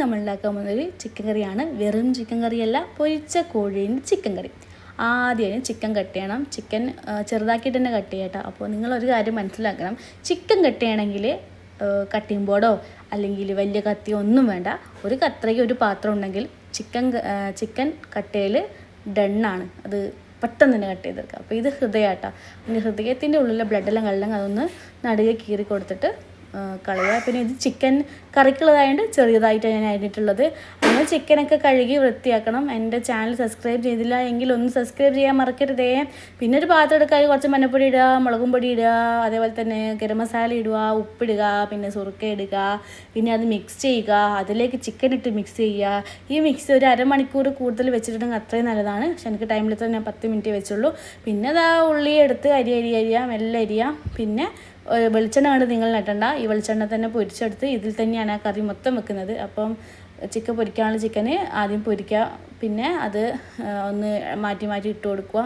നമ്മൾ ഉണ്ടാക്കാൻ പോകുന്നൊരു ചിക്കൻ കറിയാണ്. വെറും ചിക്കൻ കറിയല്ല, പൊരിച്ച കോഴീൻ്റെ ചിക്കൻ കറി. ആദ്യം ചിക്കൻ കട്ട് ചെയ്യണം. ചിക്കൻ ചെറുതാക്കിയിട്ട് തന്നെ കട്ട് ചെയ്യട്ടോ. അപ്പോൾ നിങ്ങളൊരു കാര്യം മനസ്സിലാക്കണം, ചിക്കൻ കട്ട് ചെയ്യണമെങ്കിൽ കട്ടിംഗ് ബോർഡോ അല്ലെങ്കിൽ വലിയ കത്തിയോ ഒന്നും വേണ്ട. ഒരു കത്രയ്ക്ക് ഒരു പാത്രം ഉണ്ടെങ്കിൽ ചിക്കൻ കട്ട് ചെയ്യൽ ഡണ്ണാണ്. അത് പെട്ടെന്ന് തന്നെ കട്ട് ചെയ്തെടുക്കുക. അപ്പോൾ ഇത് ഹൃദയമാട്ടോ. പിന്നെ ഹൃദയത്തിൻ്റെ ഉള്ളിലെ ബ്ലഡെല്ലാം കള്ളങ്ങ് അതൊന്ന് നടുകെ കീറി കൊടുത്തിട്ട് കളയുക. പിന്നെ ഇത് ചിക്കൻ കറിക്കുള്ളതായതുകൊണ്ട് ചെറിയതായിട്ടാണ് ഞാൻ അരിഞ്ഞിട്ടുള്ളത്. നിങ്ങൾ ചിക്കനൊക്കെ കഴുകി വൃത്തിയാക്കണം. എൻ്റെ ചാനൽ സബ്സ്ക്രൈബ് ചെയ്തില്ല എങ്കിൽ ഒന്ന് സബ്സ്ക്രൈബ് ചെയ്യാൻ മറക്കരുതേ. പിന്നെ ഒരു പാത്രം എടുക്കാൻ കുറച്ച് മഞ്ഞൾപ്പൊടി ഇടുക, മുളകും പൊടി ഇടുക, അതേപോലെ തന്നെ ഗരം മസാല ഇടുക, ഉപ്പിടുക, പിന്നെ സുറുക്ക ഇടുക. പിന്നെ അത് മിക്സ് ചെയ്യുക. അതിലേക്ക് ചിക്കൻ ഇട്ട് മിക്സ് ചെയ്യുക. ഈ മിക്സ് ഒരു അരമണിക്കൂർ കൂടുതൽ വെച്ചിട്ടുണ്ടെങ്കിൽ അത്രയും നല്ലതാണ്. പക്ഷെ എനിക്ക് ടൈമിൽ തന്നെ ഞാൻ 10 മിനിറ്റ് വെച്ചുള്ളൂ. പിന്നെ അതാ ഉള്ളി എടുത്ത് അരിയാം, എല്ലാം അരിയാം. പിന്നെ വെളിച്ചെണ്ണ കണ്ട് നിങ്ങൾ നട്ടണ്ട. ഈ വെളിച്ചെണ്ണ തന്നെ പൊരിച്ചെടുത്ത് ഇതിൽ തന്നെയാണ് ആ കറി മൊത്തം വെക്കുന്നത്. അപ്പം ചിക്കൻ പൊരിക്കാനുള്ള ചിക്കന് ആദ്യം പൊരിക്കുക. പിന്നെ അത് ഒന്ന് മാറ്റി ഇട്ട് കൊടുക്കുക.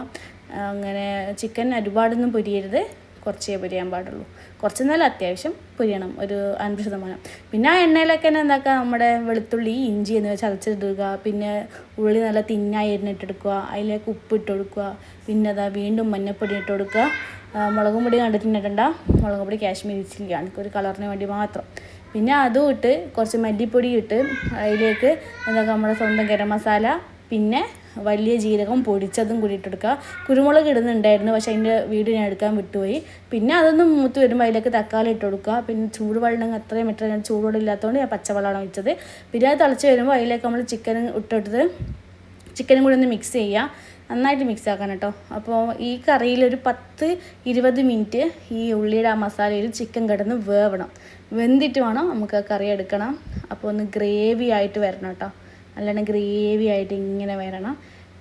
അങ്ങനെ ചിക്കൻ ഒരുപാടൊന്നും പൊരിയരുത്, കുറച്ചേ പൊരിയാൻ പാടുള്ളൂ. കുറച്ച് നല്ല അത്യാവശ്യം പൊരിയണം, ഒരു 50%. പിന്നെ ആ എണ്ണയിലൊക്കെ തന്നെ എന്താക്കുക, നമ്മുടെ വെളുത്തുള്ളി ഇഞ്ചി എന്ന് ചതച്ചിടുക. പിന്നെ ഉള്ളി നല്ല തിന്നായി എരിഞ്ഞിട്ടെടുക്കുക. അതിലേക്ക് ഉപ്പിട്ട് കൊടുക്കുക. പിന്നെ അതാ വീണ്ടും മഞ്ഞൾപ്പൊടി ഇട്ട് കൊടുക്കുക. മുളകും പൊടി കണ്ടിട്ടുണ്ട. മുളകും പൊടി കാശ്മീരി ചില്ലിയാണ്, ഒരു കളറിന് വേണ്ടി മാത്രം. പിന്നെ അതും ഇട്ട് കുറച്ച് മല്ലിപ്പൊടി ഇട്ട് അതിലേക്ക് നമ്മുടെ സ്വന്തം ഗരം മസാല, പിന്നെ വലിയ ജീരകം പൊടിച്ചതും കൂടി ഇട്ടെടുക്കുക. കുരുമുളക് ഇടുന്നുണ്ടായിരുന്നു, പക്ഷേ അതിൻ്റെ വീഡിയോ ഞാൻ എടുക്കാൻ വിട്ടുപോയി. പിന്നെ അതൊന്നും മൂത്ത് വരുമ്പോൾ അതിലേക്ക് തക്കാളി ഇട്ട് കൊടുക്കുക. പിന്നെ ചൂടുവെള്ളം അത്രയും ഇട്ട്, ഞാൻ ചൂടുവെള്ളം ഇല്ലാത്തതുകൊണ്ട് ഞാൻ പച്ചവെള്ളമാണ് ഒഴിച്ചത്. പിന്നെ അത് തിളച്ച് വരുമ്പോൾ അതിലേക്ക് നമ്മൾ ചിക്കൻ ഇട്ടെടുത്ത് ചിക്കനും കൂടി ഒന്ന് മിക്സ് ചെയ്യുക. നന്നായിട്ട് മിക്സ് ആക്കണം കേട്ടോ. അപ്പോൾ ഈ കറിയിൽ ഒരു 10-20 മിനിറ്റ് ഈ ഉള്ളിയുടെ ആ മസാലയിൽ ചിക്കൻ കിടന്ന് വേവണം. വെന്തിട്ട് വേണം നമുക്ക് ആ കറി എടുക്കണം. അപ്പോൾ ഒന്ന് ഗ്രേവി ആയിട്ട് വരണം കേട്ടോ. നല്ലോണം ഗ്രേവി ആയിട്ട് ഇങ്ങനെ വരണം.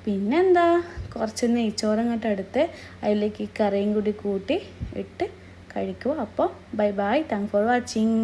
പിന്നെ എന്താ, കുറച്ച് നെയ്ച്ചോറും ഇങ്ങോട്ട് എടുത്ത് അതിലേക്ക് ഈ കറിയും കൂടി കൂട്ടി ഇട്ട് കഴിക്കുക. അപ്പോൾ ബൈ, താങ്ക് ഫോർ വാച്ചിങ്.